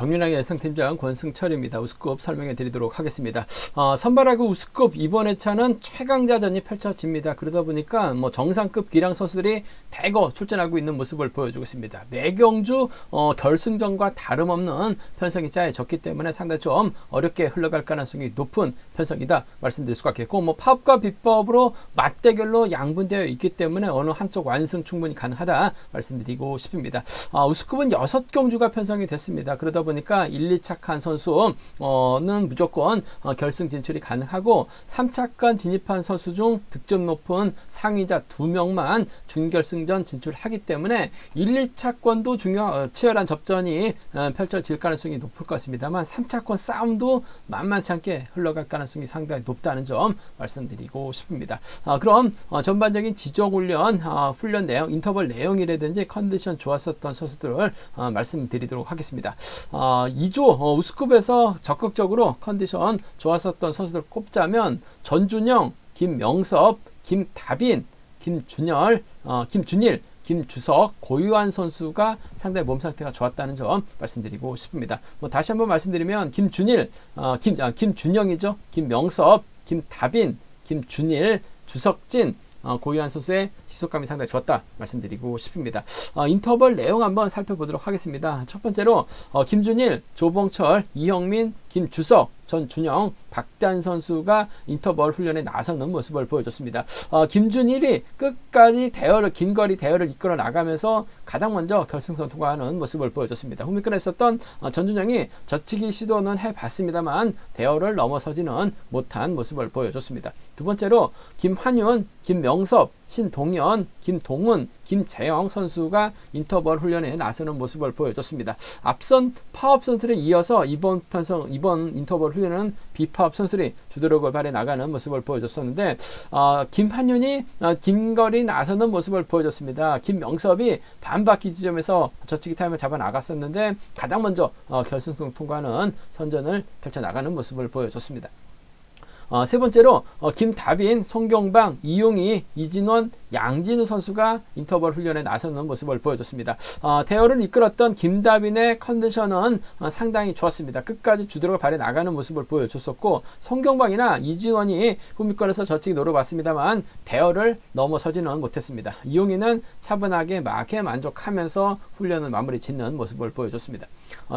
정윤왕의 예상팀장 권승철입니다. 우승급 설명해 드리도록 하겠습니다. 선발하고 우승급 이번 회차는 최강자전이 펼쳐집니다. 그러다 보니까 정상급 기량 선수들이 대거 출전하고 있는 모습을 보여주고 있습니다. 매경주 결승전과 다름없는 편성이 짜여졌기 때문에 상당히 좀 어렵게 흘러갈 가능성이 높은 편성이다 말씀드릴 수가 있겠고, 파업과 비법으로 맞대결로 양분되어 있기 때문에 어느 한쪽 완승 충분히 가능하다 말씀드리고 싶습니다. 우승급은 6경주가 편성이 됐습니다. 그러다 보니까 1, 2착한 선수는 무조건 결승 진출이 가능하고, 3차권 진입한 선수 중 득점 높은 상위자 2명만 준결승전 진출하기 때문에 1, 2차권도 치열한 접전이 펼쳐질 가능성이 높을 것 같습니다만, 3차권 싸움도 만만치 않게 흘러갈 가능성이 상당히 높다는 점 말씀드리고 싶습니다. 그럼 전반적인 지정훈련, 훈련 내용, 인터벌 내용이라든지 컨디션 좋았었던 선수들을 말씀드리도록 하겠습니다. 2조 우승급에서 적극적으로 컨디션 좋았었던 선수들 꼽자면 전준영, 김명섭, 김다빈, 김준일, 김주석, 고유한 선수가 상당히 몸 상태가 좋았다는 점 말씀드리고 싶습니다. 다시 한번 말씀드리면 김준영이죠. 김명섭, 김다빈, 김준일, 주석진, 고유한 선수의 시속감이 상당히 좋았다 말씀드리고 싶습니다. 인터벌 내용 한번 살펴보도록 하겠습니다. 첫 번째로 김준일, 조봉철, 이형민, 김주석, 전준영, 박대한 선수가 인터벌 훈련에 나서는 모습을 보여줬습니다. 김준일이 끝까지 긴 거리 대열을 이끌어 나가면서 가장 먼저 결승선 통과하는 모습을 보여줬습니다. 후미권에 있었던 전준영이 젖히기 시도는 해봤습니다만 대열을 넘어서지는 못한 모습을 보여줬습니다. 두 번째로 김한윤, 김명섭, 신동현, 김동훈, 김재영 선수가 인터벌 훈련에 나서는 모습을 보여줬습니다. 앞선 파업 선수들에 이어서 이번 인터벌 훈련은 비파업 선수들이 주도력을 발휘해 나가는 모습을 보여줬었는데, 김한윤이 긴 거리 나서는 모습을 보여줬습니다. 김명섭이 반바퀴 지점에서 젖히기 타임을 잡아 나갔었는데 가장 먼저 결승선 통과하는 선전을 펼쳐 나가는 모습을 보여줬습니다. 세 번째로 김다빈, 송경방, 이용희, 이진원, 양진우 선수가 인터벌 훈련에 나서는 모습을 보여줬습니다. 대열을 이끌었던 김다빈의 컨디션은 상당히 좋았습니다. 끝까지 주도력을 발휘해 나가는 모습을 보여줬었고, 송경방이나 이진원이 후미권에서 젖히기 노려봤습니다만 대열을 넘어서지는 못했습니다. 이용희는 차분하게 막에 만족하면서 훈련을 마무리 짓는 모습을 보여줬습니다.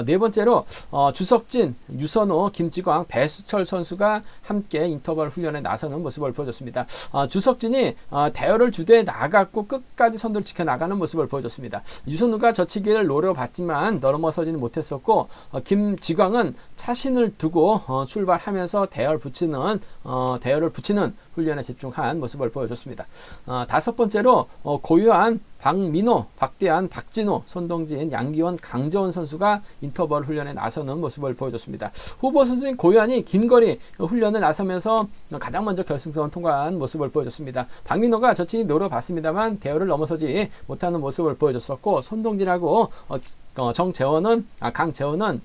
네 번째로 주석진, 유선호, 김지광, 배수철 선수가 함께 인터벌 훈련에 나서는 모습을 보여줬습니다. 주석진이 대열을 주도해 나갔고 끝까지 선두를 지켜나가는 모습을 보여줬습니다. 유선우가 젖히기를 노려봤지만 넘어서지는 못했었고, 김지광은 차신을 두고 출발하면서 대열을 붙이는 훈련에 집중한 모습을 보여줬습니다. 다섯 번째로 고유한 박민호, 박대한, 박진호, 손동진, 양기원, 강재원 선수가 인터벌 훈련에 나서는 모습을 보여줬습니다. 후보 선수인 고유한이 긴거리 훈련을 나서면서 가장 먼저 결승선 통과한 모습을 보여줬습니다. 박민호가 젖히기 노려봤습니다만 대열을 넘어서지 못하는 모습을 보여줬었고, 손동진하고 강재원은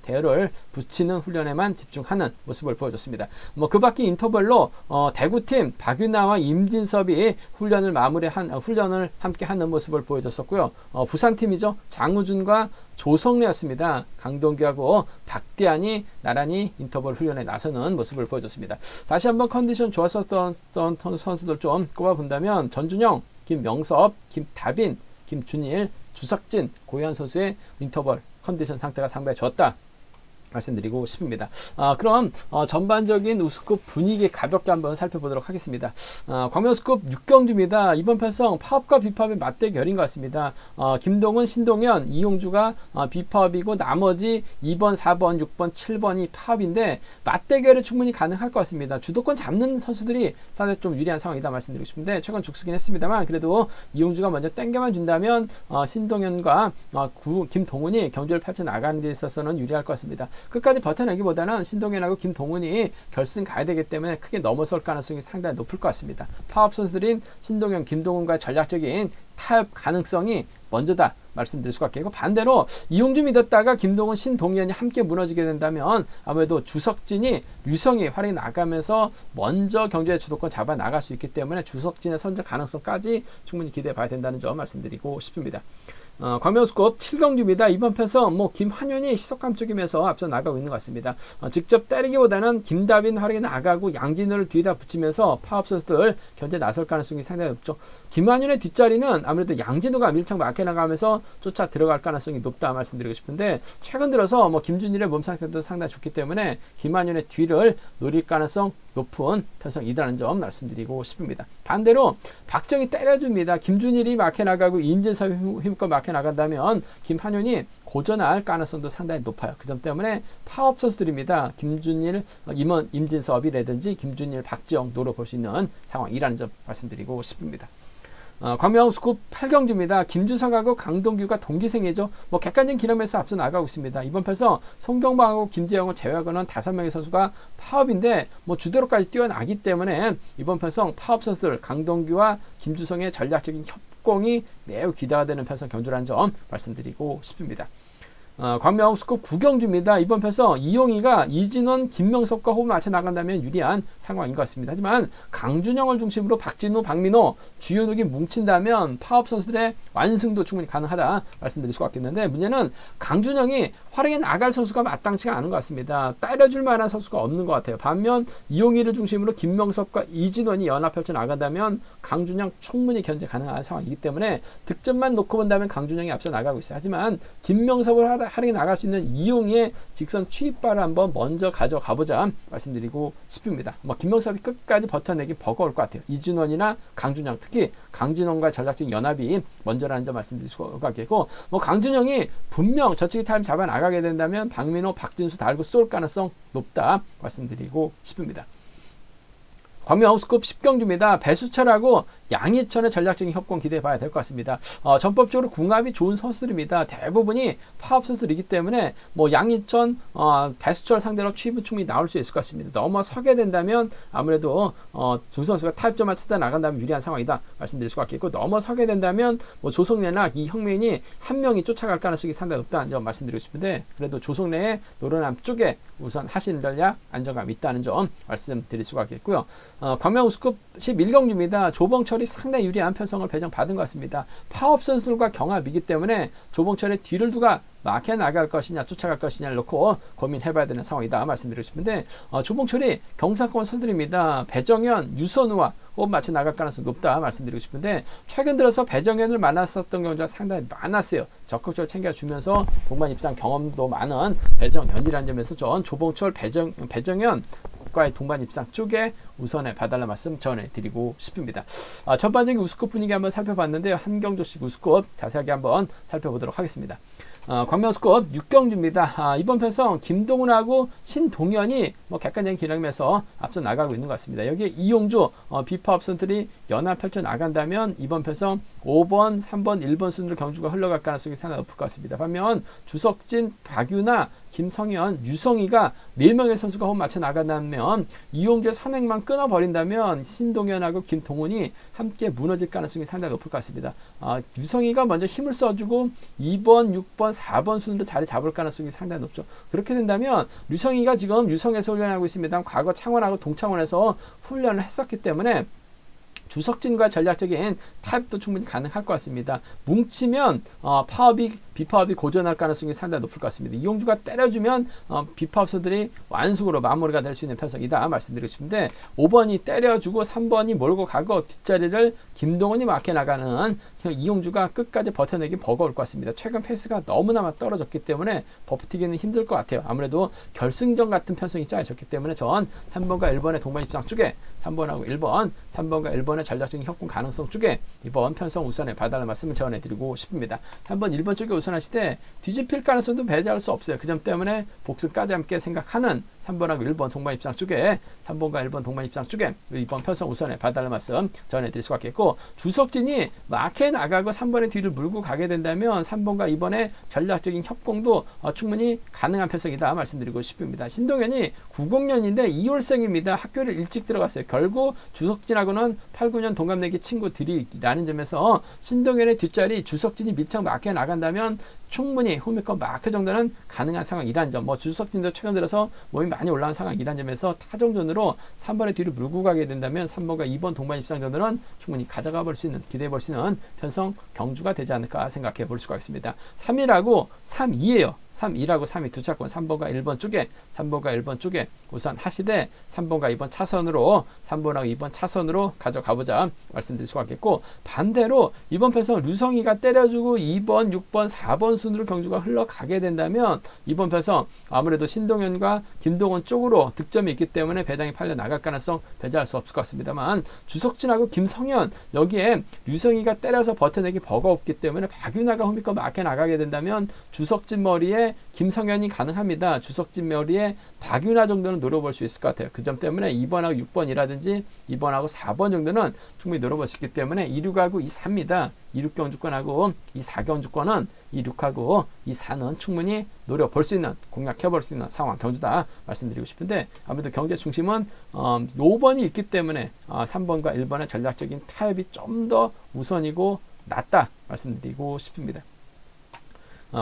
대열을 붙이는 훈련에만 집중하는 모습을 보여줬습니다. 그 밖에 인터벌로 대구팀 박윤아와 임진섭이 훈련을 함께 하는 모습을 보여줬었고요. 부산팀이죠. 장우준과 조성래였습니다. 강동규하고 박대한이 나란히 인터벌 훈련에 나서는 모습을 보여줬습니다. 다시 한번 컨디션 좋았었던 선수들 좀 꼽아본다면 전준영, 김명섭, 김다빈, 김준일, 주석진, 고유한 선수의 인터벌 컨디션 상태가 상당히 좋았다 말씀드리고 싶습니다. 그럼 전반적인 우승급 분위기 가볍게 한번 살펴보도록 하겠습니다. 광명우승급 6경주입니다. 이번 편성 파업과 비파업의 맞대결인 것 같습니다. 김동훈, 신동현, 이용주가 비파업이고 나머지 2번, 4번, 6번, 7번이 파업인데 맞대결이 충분히 가능할 것 같습니다. 주도권 잡는 선수들이 상당히 좀 유리한 상황이다 말씀드리고 싶은데, 최근 죽쓰긴 했습니다만 그래도 이용주가 먼저 땡겨만 준다면 신동현과 김동훈이 경주를 펼쳐나가는 데 있어서는 유리할 것 같습니다. 끝까지 버텨내기보다는 신동현하고 김동훈이 결승 가야 되기 때문에 크게 넘어설 가능성이 상당히 높을 것 같습니다. 파업 선수들인 신동현, 김동훈과의 전략적인 타협 가능성이 먼저다 말씀드릴 수가 있겠고, 반대로 이용주 믿었다가 김동훈, 신동현이 함께 무너지게 된다면 아무래도 주석진이 유성이 활약이 나가면서 먼저 경주의 주도권 잡아 나갈 수 있기 때문에 주석진의 선제 가능성까지 충분히 기대해 봐야 된다는 점 말씀드리고 싶습니다. 광명스급 7경주입니다. 이번 편성 김한윤이 시속감 쪽이면서 앞서 나가고 있는 것 같습니다. 직접 때리기보다는 김다빈 활약이 나가고 양진우를 뒤에다 붙이면서 파업 선수들 견제 나설 가능성이 상당히 높죠. 김한윤의 뒷자리는 아무래도 양진우가 밀착 막혀 나가면서 쫓아 들어갈 가능성이 높다 말씀드리고 싶은데, 최근 들어서 김준일의 몸 상태도 상당히 좋기 때문에 김한윤의 뒤를 노릴 가능성 높은 편성이라는 점 말씀드리고 싶습니다. 반대로 박정희 때려줍니다. 김준일이 막혀 나가고 임진섭이 힘껏 막혀 나간다면 김한윤이 고전할 가능성도 상당히 높아요. 그 점 때문에 파업 선수들입니다. 김준일, 임원, 임진섭이라든지 김준일, 박지영 노려볼 수 있는 상황이라는 점 말씀드리고 싶습니다. 광명스급 8경주입니다. 김주성하고 강동규가 동기생이죠. 객관적인 기록에서 앞서 나가고 있습니다. 이번 편에서 송경방하고 김재영을 제외하고는 5명의 선수가 파업인데 주대로까지 뛰어나기 때문에 이번 편성 파업 선수들 강동규와 김주성의 전략적인 협공이 매우 기대가 되는 편성 경주라는 점 말씀드리고 싶습니다. 광명스급 9경주입니다. 이번 편에서 이용희가 이진원, 김명섭과 호흡을 맞춰 나간다면 유리한 상황인 것 같습니다. 하지만 강준영을 중심으로 박진우, 박민호, 주윤욱이 뭉친다면 파업 선수들의 완승도 충분히 가능하다 말씀드릴 수가 있겠는데, 문제는 강준영이 활약에 나갈 선수가 마땅치가 않은 것 같습니다. 때려줄 만한 선수가 없는 것 같아요. 반면 이용희를 중심으로 김명섭과 이진원이 연합 펼쳐 나간다면 강준영 충분히 견제 가능한 상황이기 때문에 득점만 놓고 본다면 강준영이 앞서 나가고 있어요. 하지만 김명섭을 활약에 나갈 수 있는 이용희의 직선 추입발을 한번 먼저 가져가보자 말씀드리고 싶습니다. 김명섭이 끝까지 버텨내기 버거울 것 같아요. 이진원이나 강준영, 특히 강진원과 전략적인 연합이 먼저라는 점 말씀드릴 수가 있겠고, 강준영이 분명 저치기 타임 잡아 나가게 된다면 박민호, 박진수 달고 쏠 가능성 높다 말씀드리고 싶습니다. 광명스급 10경주입니다. 배수철하고 양희천의 전략적인 협공 기대해 봐야 될 것 같습니다. 전법적으로 궁합이 좋은 선수들입니다. 대부분이 파업 선수들이기 때문에 양희천, 배수철 상대로 추입은 충분히 나올 수 있을 것 같습니다. 넘어서게 된다면 아무래도 두 선수가 타협점만 찾아 나간다면 유리한 상황이다 말씀드릴 수가 있겠고, 넘어서게 된다면 조성래나 이형민이 한 명이 쫓아갈 가능성이 상당히 높다는 점 말씀드리고 싶은데, 그래도 조성래의 노련함 쪽에 우선 하시는 전략 안정감이 있다는 점 말씀드릴 수가 있겠고요. 광명스급 11경주입니다. 조봉철이 상당히 유리한 편성을 배정받은 것 같습니다. 파업 선수들과 경합이기 때문에 조봉철의 뒤를 누가 막혀 나갈 것이냐 쫓아갈 것이냐를 놓고 고민해봐야 되는 상황이다 말씀드리고 싶은데, 조봉철이 경사권 선수들입니다. 배정현, 유선우와 호흡 맞춰 나갈 가능성이 높다 말씀드리고 싶은데, 최근 들어서 배정현을 만났었던 경우가 상당히 많았어요. 적극적으로 챙겨주면서 동반 입상 경험도 많은 배정현이라는 점에서 전 조봉철, 배정현 과의 동반 입상 쪽에 우선에 봐달라 말씀 전해드리고 싶습니다. 전반적인 우스컵 분위기 한번 살펴봤는데요. 한 경주씩 우스컵 자세하게 한번 살펴보도록 하겠습니다. 광명스컵 6경주입니다. 이번 편성 김동훈하고 신동현이 객관적인 기록에서 앞서 나가고 있는 것 같습니다. 여기에 이용주, 비파업 선수들이 연합 펼쳐 나간다면 이번 편성 5번, 3번, 1번 순으로 경주가 흘러갈 가능성이 상당히 높을 것 같습니다. 반면 주석진, 박유나, 김성현, 유성희가 4명의 선수가 호흡 맞춰 나간다면 이용주의 선행만 끊어버린다면 신동현하고 김동훈이 함께 무너질 가능성이 상당히 높을 것 같습니다. 유성희가 먼저 힘을 써주고 2번, 6번, 4번 순으로 자리 잡을 가능성이 상당히 높죠. 그렇게 된다면 유성희가 지금 유성에서 훈련하고 있습니다. 과거 창원하고 동창원에서 훈련을 했었기 때문에 주석진과 전략적인 타협도 충분히 가능할 것 같습니다. 뭉치면 비파업이 고전할 가능성이 상당히 높을 것 같습니다. 이용주가 때려주면 비파업선들이 완숙으로 마무리가 될 수 있는 편성이다 말씀드리고 싶은데, 5번이 때려주고 3번이 몰고 가고 뒷자리를 김동원이 막혀 나가는 이용주가 끝까지 버텨내기 버거울 것 같습니다. 최근 페이스가 너무나 떨어졌기 때문에 버티기는 힘들 것 같아요. 아무래도 결승전 같은 편성이 짜여졌기 때문에 전 3번과 1번의 동반 입상 쪽에 3번하고 1번, 3번과 1번의 전략적인 협공 가능성 쪽에 이번 편성 우선에 봐달라는 말씀을 전해드리고 싶습니다. 3번, 1번 쪽에 우선하시되 뒤집힐 가능성도 배제할 수 없어요. 그 점 때문에 복습까지 함께 생각하는 3번하고 1번 동반 입상 쪽에 3번과 1번 동반 입상 쪽에 이번 편성 우선에 봐달라는 말씀 전해드릴 수가 있겠고, 주석진이 막해 나가고 3번의 뒤를 물고 가게 된다면 3번과 2번의 전략적인 협공도 충분히 가능한 편성이다 말씀드리고 싶습니다. 신동현이 90년인데 2월생입니다. 학교를 일찍 들어갔어요. 결국 주석진하고는 8, 9년 동갑내기 친구들이라는 점에서 신동현의 뒷자리 주석진이 밀착 막혀 나간다면 충분히 홈이건 마크 정도는 가능한 상황이란 점. 뭐 주석진도 최근 들어서 몸이 많이 올라온 상황이란 점에서 타정전으로 3번의 뒤로 물고 가게 된다면 3번과 2번 동반 입상 정도는 충분히 가져가 볼 수 있는, 기대해 볼 수 있는 편성 경주가 되지 않을까 생각해 볼 수가 있습니다. 3일하고 3-2예요. 3-2라고 3이 두 차권 3번과 1번 쪽에 3번과 1번 쪽에 우선 하시되 3번과 2번 차선으로 3번하고 2번 차선으로 가져가보자 말씀드릴 수가 있겠고, 반대로 이번 편성 류성희가 때려주고 2번, 6번, 4번 순으로 경주가 흘러가게 된다면 이번 편성 아무래도 신동현과 김동원 쪽으로 득점이 있기 때문에 배당이 팔려 나갈 가능성 배제할 수 없을 것 같습니다만, 주석진하고 김성현 여기에 류성희가 때려서 버텨내기 버거웠기 때문에 박윤아가 홈이건 막혀 나가게 된다면 주석진 머리에 김성현이 가능합니다. 주석진 머리에 박윤아 정도는 노려볼 수 있을 것 같아요. 그 점 때문에 2번하고 6번이라든지 2번하고 4번 정도는 충분히 노려볼 수 있기 때문에 2-6하고 2-4입니다. 2-6 경주권하고 2-4 경주권은 2-6하고 2-4는 충분히 노려볼 수 있는, 공략해볼 수 있는 상황 경주다 말씀드리고 싶은데, 아무래도 경제 중심은 5번이 있기 때문에 3번과 1번의 전략적인 타협이 좀 더 우선이고 낫다 말씀드리고 싶습니다.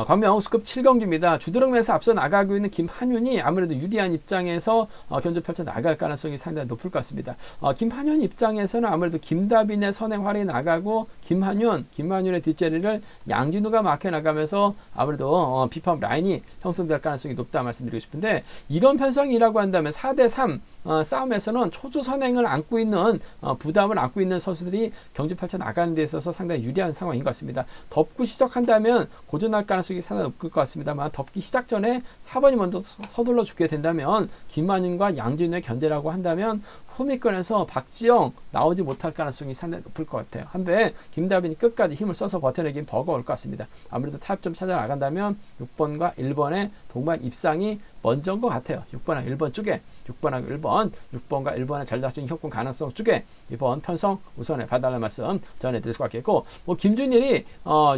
광명 수급 7경주입니다. 주드럭면에서 앞서 나가고 있는 김한윤이 아무래도 유리한 입장에서 견주 펼쳐 나갈 가능성이 상당히 높을 것 같습니다. 김한윤 입장에서는 아무래도 김다빈의 선행 활약이 나가고 김한윤의 뒷자리를 양진우가 막혀 나가면서 아무래도 비법 라인이 형성될 가능성이 높다 말씀드리고 싶은데, 이런 편성이라고 한다면 4대3 싸움에서는 초주 선행을 안고 있는 부담을 안고 있는 선수들이 경주 펼쳐 나가는 데 있어서 상당히 유리한 상황인 것 같습니다. 덮고 시작한다면 고전할 가능성이 상당히 높을 것 같습니다만, 덮기 시작 전에 4번이 먼저 서둘러 주게 된다면 김한윤과 양진우의 견제라고 한다면 후미권에서 박지영 나오지 못할 가능성이 상당히 높을 것 같아요. 한데 김다빈이 끝까지 힘을 써서 버텨내긴 버거울 것 같습니다. 아무래도 타협점 찾아 나간다면 6번과 1번의 동반 입상이 먼저인 것 같아요. 6번하고 1번 쪽에 6번하고 1번, 6번과 1번의 전략적인 협공 가능성 쪽에 이번 편성 우선에 봐달라는 말씀 전해드릴 수가 있겠고, 뭐 김준일이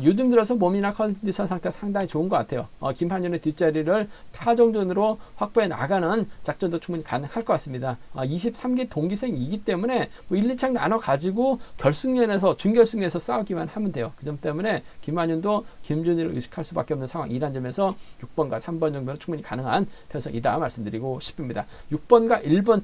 요즘 들어서 몸이나 컨디션 상태가 상당히 좋은 것 같아요. 김한윤의 뒷자리를 타정전으로 확보해 나가는 작전도 충분히 가능할 것 같습니다. 23기 동기생이기 때문에 뭐 1, 2창 나눠 가지고 결승전에서 준결승에서 싸우기만 하면 돼요. 그 점 때문에 김한윤도 김준일을 의식할 수밖에 없는 상황이란 점에서 6번과 3번 정도는 충분히 가능한 편성이다 말씀드리고 싶습니다. 6번과 1번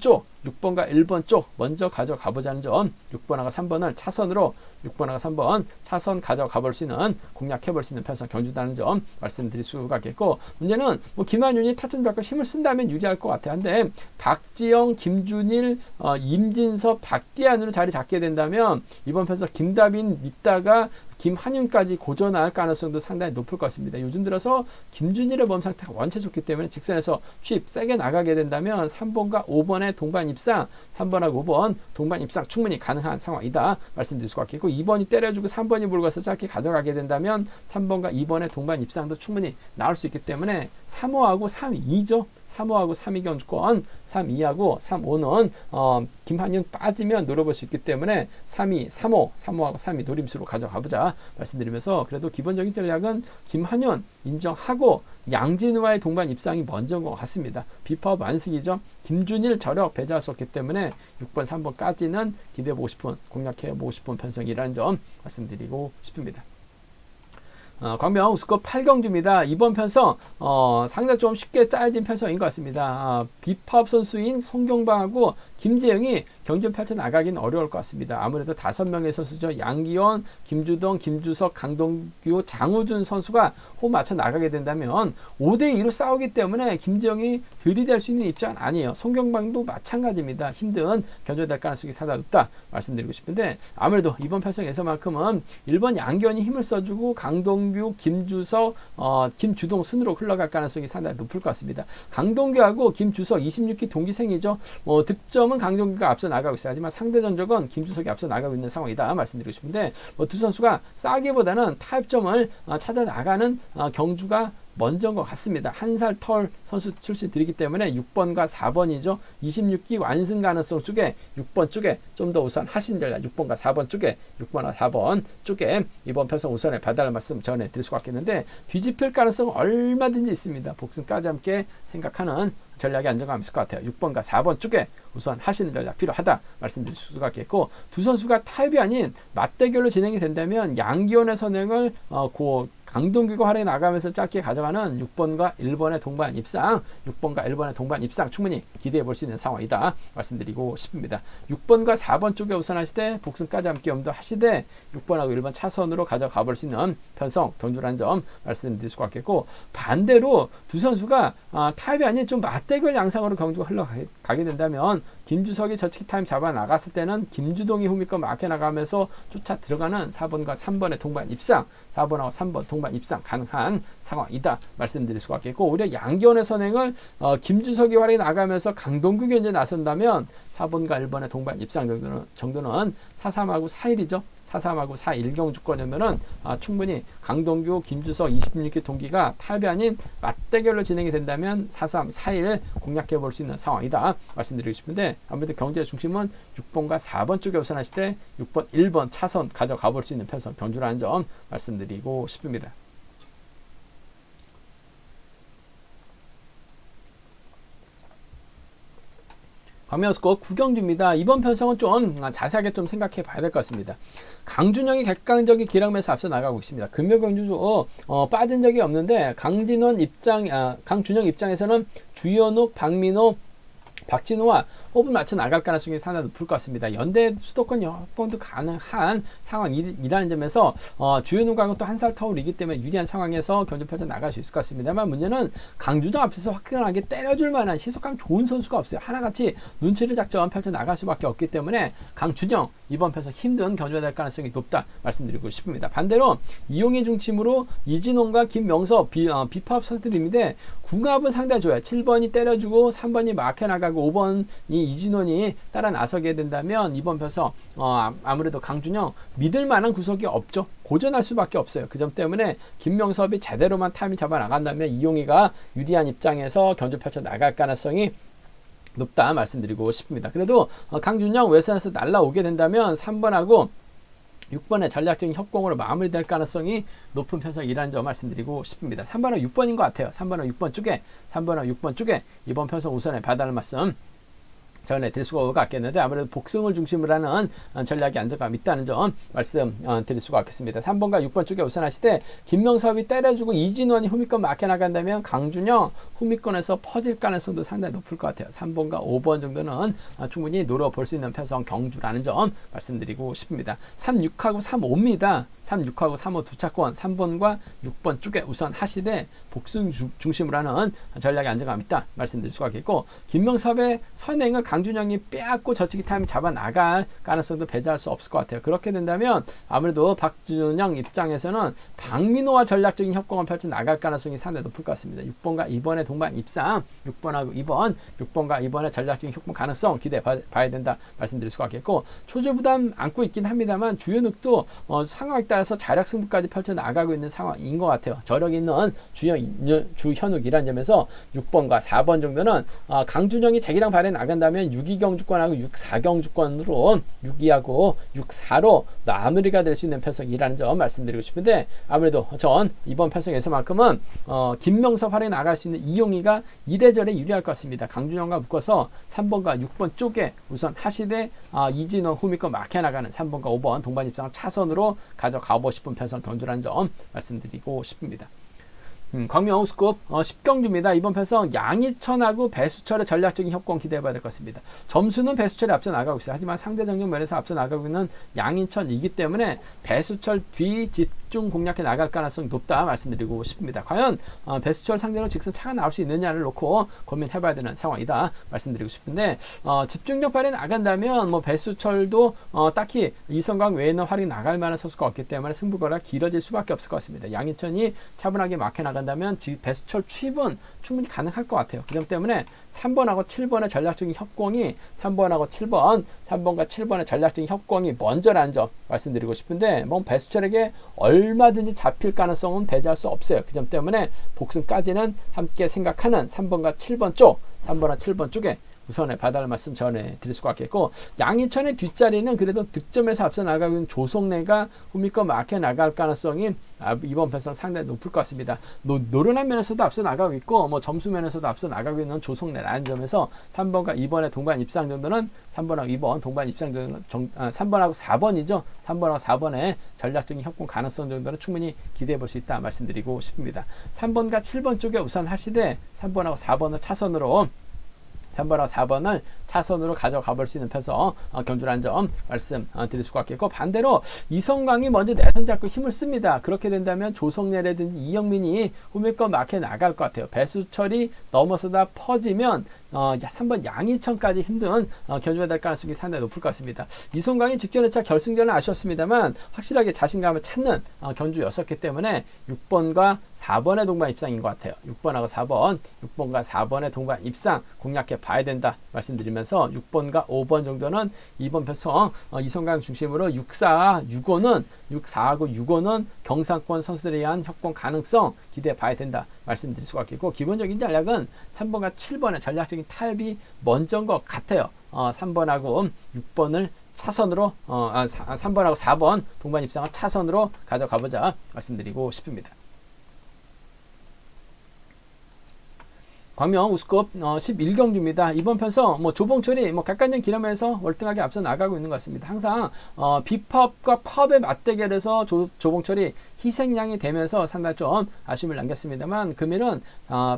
쪽 먼저 가져가 보자는 점, 6번하고 3번을 차선으로 6번하고 3번 차선 가져가 볼 수 있는, 공략해 볼 수 있는 편성 경주다는 점 말씀드릴 수가 있겠고, 문제는 뭐 김한윤이 타점 잡고 힘을 쓴다면 유리할 것 같아요. 한데 박지영, 김준일, 임진섭, 박디안으로 자리 잡게 된다면 이번 편성 김다빈 믿다가 김한윤까지 고전할 가능성도 상당히 높을 것 같습니다. 요즘 들어서 김준일의 몸 상태가 원체 좋기 때문에 직선에서 쉽 세게 나가게 된다면 3번과 5번의 동반 입상, 3번하고 5번 동반 입상 충분히 가능한 상황이다 말씀드릴 수가 있겠고, 2번이 때려주고 3번이 몰고 가서 짧게 가져가게 된다면 3번과 2번의 동반 입상도 충분히 나올 수 있기 때문에 3호하고 3-2죠. 3호하고 3위 경주권, 3-2하고 3-5는 김한윤 빠지면 노려볼 수 있기 때문에 3-2, 3-5, 3-5하고 3-2 노림수로 가져가보자 말씀드리면서, 그래도 기본적인 전략은 김한윤 인정하고 양진우와의 동반 입상이 먼저인 것 같습니다. 비파업 완승이죠. 김준일 저력 배제할 수 없기 때문에 6번, 3번까지는 기대해보고 싶은, 공략해보고 싶은 편성이라는 점 말씀드리고 싶습니다. 광명 우수급 8경주입니다. 이번 편성 상당히 좀 쉽게 짜여진 편성인 것 같습니다. 비팝 선수인 송경방하고 김재영이 경주 펼쳐 나가긴 어려울 것 같습니다. 아무래도 5명의 선수죠. 양기원, 김주동, 김주석, 강동규, 장우준 선수가 호흡 맞춰 나가게 된다면 5대2로 싸우기 때문에 김재영이 들이댈 수 있는 입장은 아니에요. 송경방도 마찬가지입니다. 힘든 견제될 가능성이 상당히 높다 말씀드리고 싶은데, 아무래도 이번 편성에서만큼은 1번 양기원이 힘을 써주고 강동규, 김주석, 김주동 순으로 흘러갈 가능성이 상당히 높을 것 같습니다. 강동규하고 김주석 26기 동기생이죠. 득점은 강동규가 앞서 나가고 있어요. 하지만 상대 전적은 김주석이 앞서 나가고 있는 상황이다 말씀드리고 싶은데, 두 선수가 싸기보다는 타협점을 찾아 나가는 경주가 먼저인 것 같습니다. 한 살 털 선수 출신들이기 때문에 6번과 4번이죠. 26기 완승 가능성 쪽에 6번 쪽에 좀 더 우선 하신 전략, 6번과 4번 쪽에 6번과 4번 쪽에 이번 편성 우선에 봐달라는 말씀 전해드릴 수가 있겠는데, 뒤집힐 가능성은 얼마든지 있습니다. 복승까지 함께 생각하는 전략의 안정감이 있을 것 같아요. 6번과 4번 쪽에 우선 하시는 전략 필요하다 말씀드릴 수가 있겠고, 두 선수가 타협이 아닌 맞대결로 진행이 된다면 양기원의 선행을 강동규가 활약이 나가면서 짧게 가져가는 6번과 1번의 동반 입상, 6번과 1번의 동반 입상 충분히 기대해 볼 수 있는 상황이다 말씀드리고 싶습니다. 6번과 4번 쪽에 우선하시되 복승까지 함께 염두하시되 6번하고 1번 차선으로 가져가 볼 수 있는 편성 경주라는 점 말씀드릴 수가 있겠고, 반대로 두 선수가 타협이 아닌 좀 맞대결 양상으로 경주가 흘러가게 된다면 김주석이 저치기 타임 잡아 나갔을 때는 김주동이 후미권 막혀 나가면서 쫓아 들어가는 4번과 3번의 동반 입상, 4번하고 3번 동반 입상 가능한 상황이다 말씀드릴 수가 있겠고, 오히려 양기원의 선행을 김주석이 활약이 나가면서 강동규가 이제 나선다면 4번과 1번의 동반 입상 정도는 4-3하고 4-1이죠. 4-3하고 4-1 경주권 정도는 충분히 강동규, 김주석 26기 동기가 타협이 아닌 맞대결로 진행이 된다면 4-3, 4-1 공략해 볼 수 있는 상황이다 말씀드리고 싶은데, 아무래도 경제의 중심은 6번과 4번 쪽에 우선하실 때 6번, 1번 차선 가져가 볼 수 있는 편성 경주라는 점 말씀드리고 싶습니다. 박명수거 구경주입니다. 이번 편성은 좀 자세하게 좀 생각해 봐야 될 것 같습니다. 강준영이 객관적인 기량면에서 앞서 나가고 있습니다. 금요경주 빠진 적이 없는데 강준영 입장에서는 주현욱, 박민호, 박진호와 호흡을 맞춰 나갈 가능성이 상당히 높을 것 같습니다. 연대 수도권 협공도 가능한 상황이라는 점에서 주현욱하고 또 한 살 터울이기 때문에 유리한 상황에서 경주 펼쳐 나갈 수 있을 것 같습니다만, 문제는 강준영 앞에서 화끈하게 때려줄 만한 시속감 좋은 선수가 없어요. 하나같이 눈치를 작전 펼쳐 나갈 수밖에 없기 때문에 강준영 이번 편에서 힘든 경주가 될 가능성이 높다 말씀드리고 싶습니다. 반대로 이용희 중심으로 이진홍과 김명섭 비파업 선수들인데 궁합은 상당히 좋아요. 7번이 때려주고 3번이 막혀나가고 5번이 이진원이 따라 나서게 된다면 이번 편에서 아무래도 강준영 믿을 만한 구석이 없죠. 고전할 수밖에 없어요. 그 점 때문에 김명섭이 제대로만 타이밍 잡아 나간다면 이용희가 유리한 입장에서 경주 펼쳐 나갈 가능성이 높다 말씀드리고 싶습니다. 그래도 강준영 외선에서 날라오게 된다면 3번하고 6번의 전략적인 협공으로 마무리될 가능성이 높은 편성이라는 점 말씀드리고 싶습니다. 3번하고 6번인 것 같아요. 3번하고 6번 쪽에 이번 편성 우선에 봐달라는 말씀 전해드릴 수가 있겠는데, 아무래도 복승을 중심으로 하는 전략이 안정감 있다는 점 말씀드릴 수가 있겠습니다. 3번과 6번 쪽에 우선하시되 김명섭이 때려주고 이진원이 후미권 막혀나간다면 강준영 후미권에서 퍼질 가능성도 상당히 높을 것 같아요. 3번과 5번 정도는 충분히 노려볼 수 있는 편성 경주라는 점 말씀드리고 싶습니다. 3, 6하고 3, 5입니다. 3, 6하고 3, 5 두 차권 3번과 6번 쪽에 우선 하시되 복승 중심으로 하는 전략의 안정감 있다 말씀드릴 수가 있겠고, 김명섭의 선행을 강준영이 빼앗고 저치기 타임 잡아 나갈 가능성도 배제할 수 없을 것 같아요. 그렇게 된다면 아무래도 박준영 입장에서는 박민호와 전략적인 협공을 펼쳐 나갈 가능성이 상당히 높을 것 같습니다. 6번과 2번의 동반 입상, 6번과 2번의 전략적인 협공 가능성 기대해 봐야 된다 말씀드릴 수가 있겠고, 초조 부담 안고 있긴 합니다만 주현욱도 상황에 따라서 자력 승부까지 펼쳐 나가고 있는 상황인 것 같아요. 저력 있는 주현욱이라는 점에서 6번과 4번 정도는 강준영이 재기량 발휘해 나간다면 6.2 경주권하고 6.4 경주권으로 6.2하고 6.4로 마무리가 될 수 있는 편성이라는 점 말씀드리고 싶은데, 아무래도 전 이번 편성에서만큼은 김명섭 활약에 나갈 수 있는 이용희가 이래저래 유리할 것 같습니다. 강준영과 묶어서 3번과 6번 쪽에 우선 하시되 이진원 후미권 막혀 나가는 3번과 5번 동반 입상을 차선으로 가져가고 싶은 편성 경주라는 점 말씀드리고 싶습니다. 광명호수급 10경주입니다. 이번 편성 양희천하고 배수철의 전략적인 협공 기대해봐야 될 것 같습니다. 점수는 배수철이 앞서 나가고 있어요. 하지만 상대 정력 면에서 앞서 나가고 있는 양희천이기 때문에 배수철 뒤 집중 공략해 나갈 가능성이 높다 말씀드리고 싶습니다. 과연 배수철 상대로 직선 차가 나올 수 있느냐를 놓고 고민해봐야 되는 상황이다 말씀드리고 싶은데, 집중력 발휘 나간다면 배수철도 딱히 이성광 외에는 활약이 나갈 만한 선수가 없기 때문에 승부가 길어질 수밖에 없을 것 같습니다. 양희천이 차분하게 막혀 나간다면 배수철 취입은 충분히 가능할 것 같아요. 그 점 때문에 3번하고 7번의 전략적인 협공이 3번과 7번의 전략적인 협공이 먼저라는 점 말씀드리고 싶은데, 배수철에게 얼마든지 잡힐 가능성은 배제할 수 없어요. 그 점 때문에 복승까지는 함께 생각하는 3번과 7번 쪽에 우선의 바다를 말씀 전해드릴 수가 있겠고, 양희천의 뒷자리는 그래도 득점에서 앞서 나가고 있는 조성래가 후미권 막혀 나갈 가능성이 이번 편성 상당히 높을 것 같습니다. 노련한 면에서도 앞서 나가고 있고, 뭐 점수 면에서도 앞서 나가고 있는 조성래라는 점에서 3번과 2번의 동반 입상 정도는 3번하고 2번 동반 입상 정도는 3번하고 4번이죠. 3번하고 4번의 전략적인 협공 가능성 정도는 충분히 기대해 볼 수 있다 말씀드리고 싶습니다. 3번과 7번 쪽에 우선 하시되 3번하고 4번을 차선으로 3번하고 4번을 차선으로 가져가 볼 수 있는 편성 경주라는 점 말씀 드릴 수가 있겠고, 반대로 이성광이 먼저 내선 잡고 힘을 씁니다. 그렇게 된다면 조성래라든지 이영민이 후미권 막혀 나갈 것 같아요. 배수철이 넘어서다 퍼지면 3번 양희천까지 힘든 견주가 될 가능성이 상당히 높을 것 같습니다. 이성광이 직전에 차 결승전은 아쉬웠습니다만 확실하게 자신감을 찾는 견주였었기 때문에 6번과 4번의 동반 입상인 것 같아요. 6번하고 4번, 6번과 4번의 동반 입상 공략해 봐야 된다 말씀드리면서 6번과 5번 정도는 이번 편성 이성강 중심으로 6, 4, 6호는 6, 4하고 6호는 경상권 선수들에 의한 협공 가능성 기대해 봐야 된다 말씀드릴 수가 있겠고, 기본적인 전략은 3번과 7번의 전략적인 타협이 먼저인 것 같아요. 3번하고 6번을 차선으로 3번하고 4번 동반 입상을 차선으로 가져가보자 말씀드리고 싶습니다. 광명 우스컵 11경주입니다. 이번 편성 조봉철이 객관적 기념에서 월등하게 앞서 나가고 있는 것 같습니다. 항상 비팝과 팝의 맞대결에서 조봉철이 희생양이 되면서 상당히 좀 아쉬움을 남겼습니다만, 금일은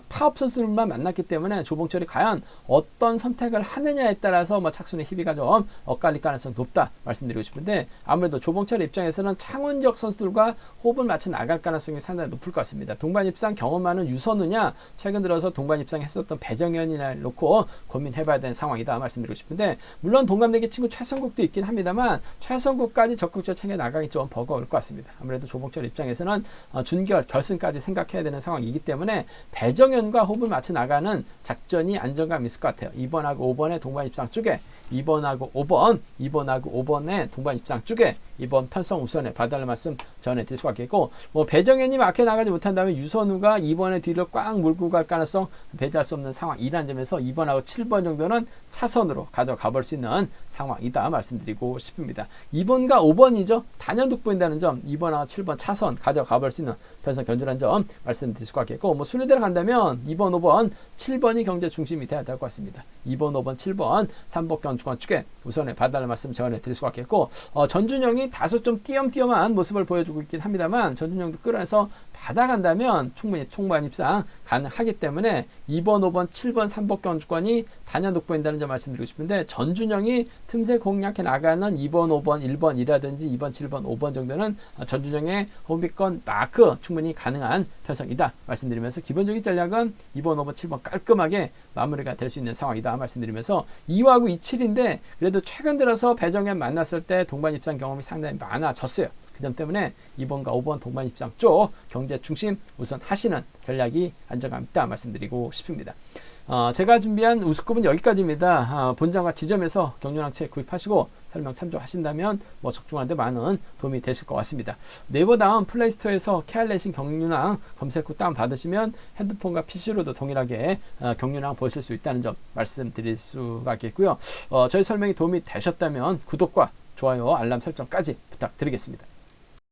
팝 선수들만 만났기 때문에 조봉철이 과연 어떤 선택을 하느냐에 따라서 착순의 희비가 좀 엇갈릴 가능성이 높다 말씀드리고 싶은데, 아무래도 조봉철 입장에서는 창원적 선수들과 호흡을 맞춰 나갈 가능성이 상당히 높을 것 같습니다. 동반 입상 경험 많은 유선우냐, 최근 들어서 동반 입상했었던 배정현이나 놓고 고민해봐야 되는 상황이다 말씀드리고 싶은데, 물론 동갑내기 친구 최성국도 있긴 합니다만 최성국까지 적극적으로 챙겨 나가기 좀 버거울 것 같습니다. 아무래도 조봉철 입장에서는 준결 결승까지 생각해야 되는 상황이기 때문에 배정현과 호흡을 맞춰 나가는 작전이 안정감 있을 것 같아요. 2번하고 5번의 동반 입상 쪽에 2번하고 5번의 동반 입상 쪽에 이번 편성 우선의 바다를 말씀 전해드릴 수가 있겠고, 배정현이 막혀 나가지 못한다면 유선우가 2번의 뒤를 꽉 물고 갈 가능성 배제할 수 없는 상황이라는 점에서 2번하고 7번 정도는 차선으로 가져가 볼 수 있는 상황이다 말씀드리고 싶습니다. 2번과 5번이죠. 단연득 보인다는 점, 2번하고 7번 차선 가져가 볼 수 있는 편성 견주라는 점 말씀드릴 수가 있겠고, 순위대로 간다면 2번, 5번, 7번이 경제 중심이 돼야 될 것 같습니다. 2번, 5번, 7번 3복경 주권 축에 우선의 바다를 말씀 전해드릴 수가 있겠고, 전준영이 다소 좀 띄엄띄엄한 모습을 보여주고 있긴 합니다만 전준영도 끌어내서 받아간다면 충분히 총반 입상 가능하기 때문에 2번, 5번, 7번 3복경 주권이 단연독 보인다는 점 말씀드리고 싶은데, 전준영이 틈새 공략해 나가는 2번, 5번, 1번이라든지 2번, 7번, 5번 정도는 전준영의 홈비권 마크 충분히 가능한 편성이다 말씀드리면서, 기본적인 전략은 2번, 5번, 7번 깔끔하게 마무리가 될 수 있는 상황이다 말씀드리면서 2호하고 27인데 그래도 최근 들어서 배정현 만났을 때 동반 입상 경험이 상당히 많아졌어요. 그 점 때문에 2번과 5번 동반 입상 쪽 경제 중심 우선 하시는 전략이 안정감 있다 말씀드리고 싶습니다. 제가 준비한 우스컵은 여기까지입니다. 본장과 지점에서 경륜항체 구입하시고 설명 참조하신다면 적중하는데 많은 도움이 되실 것 같습니다. 네이버 다음 플레이스토어에서 케알레신 경륜항 검색 후 다운 받으시면 핸드폰과 PC로도 동일하게 경륜항 보실 수 있다는 점 말씀드릴 수가 있겠고요. 저희 설명이 도움이 되셨다면 구독과 좋아요, 알람 설정까지 부탁드리겠습니다.